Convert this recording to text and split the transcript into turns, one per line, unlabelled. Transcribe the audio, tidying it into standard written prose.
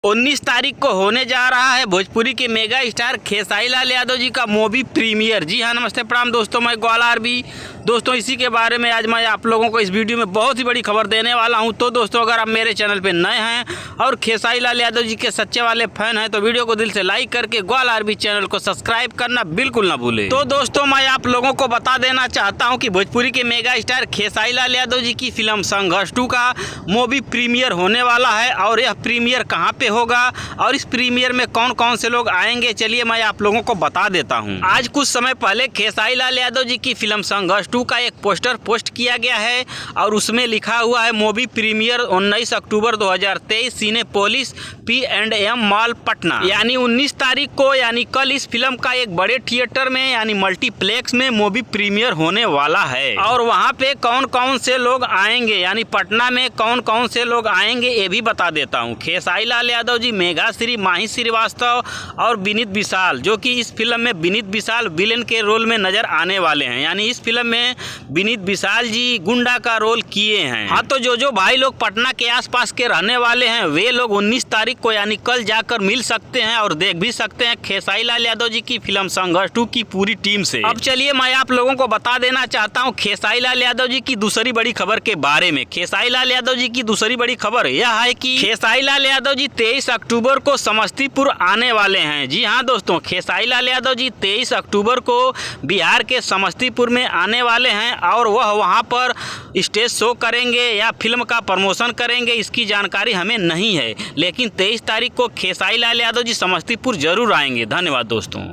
19 तारीख को होने जा रहा है भोजपुरी के मेगा स्टार खेसारी लाल यादव जी का मूवी प्रीमियर। जी हाँ, नमस्ते प्रणाम दोस्तों, मैं ग्वाला आरबी। दोस्तों, इसी के बारे में आज मैं आप लोगों को इस वीडियो में बहुत ही बड़ी खबर देने वाला हूं। तो दोस्तों, अगर आप मेरे चैनल पे नए हैं और खेसारी लाल यादव जी के सच्चे वाले फैन हैं तो वीडियो को दिल से लाइक करके ग्वाला आरबी चैनल को सब्सक्राइब करना बिल्कुल ना भूले। तो दोस्तों, मैं आप लोगों को बता देना चाहता हूँ कि भोजपुरी के मेगा स्टार खेसारी लाल यादव जी की फिल्म संघर्ष 2 का मूवी प्रीमियर होने वाला है। और यह प्रीमियर कहाँ पे होगा और इस प्रीमियर में कौन कौन से लोग आएंगे, चलिए मैं आप लोगों को बता देता हूं। आज कुछ समय पहले खेसारी लाल यादव जी की फिल्म संघर्ष 2 का एक पोस्टर पोस्ट किया गया है और उसमें लिखा हुआ है मूवी प्रीमियर 19 अक्टूबर 2023 सिनेपोलिस P&M मॉल पटना। यानी 19 तारीख को यानी कल इस फिल्म का एक बड़े थिएटर में यानी मल्टीप्लेक्स में मूवी प्रीमियर होने वाला है। और वहाँ पे कौन कौन से लोग आएंगे यानी पटना में कौन कौन से लोग आएंगे ये भी बता देता हूँ। खेसारी लाल यादव जी, मेघा श्री, माही श्रीवास्तव और विनीत विशाल, जो कि इस फिल्म में विनीत विशाल विलेन के रोल में नजर आने वाले हैं। यानी इस फिल्म में विनीत विशाल जी गुंडा का रोल किए हैं। हाँ, तो जो भाई लोग पटना के आसपास के रहने वाले हैं वे लोग 19 तारीख को यानी कल जाकर मिल सकते हैं और देख भी सकते हैं खेसारी लाल यादव जी की फिल्म संघर्ष 2 की पूरी टीम से। अब चलिए मैं आप लोगों को बता देना चाहता हूँ खेसारी लाल यादव जी की दूसरी बड़ी खबर के बारे में। खेसारी लाल यादव जी की दूसरी बड़ी खबर यह है कि खेसारी लाल यादव जी 23 अक्टूबर को समस्तीपुर आने वाले हैं। जी हाँ दोस्तों, खेसारी लाल यादव जी 23 अक्टूबर को बिहार के समस्तीपुर में आने वाले हैं और वह वहां पर स्टेज शो करेंगे या फिल्म का प्रमोशन करेंगे, इसकी जानकारी हमें नहीं है। लेकिन 23 तारीख को खेसारी लाल यादव जी समस्तीपुर जरूर आएंगे। धन्यवाद दोस्तों।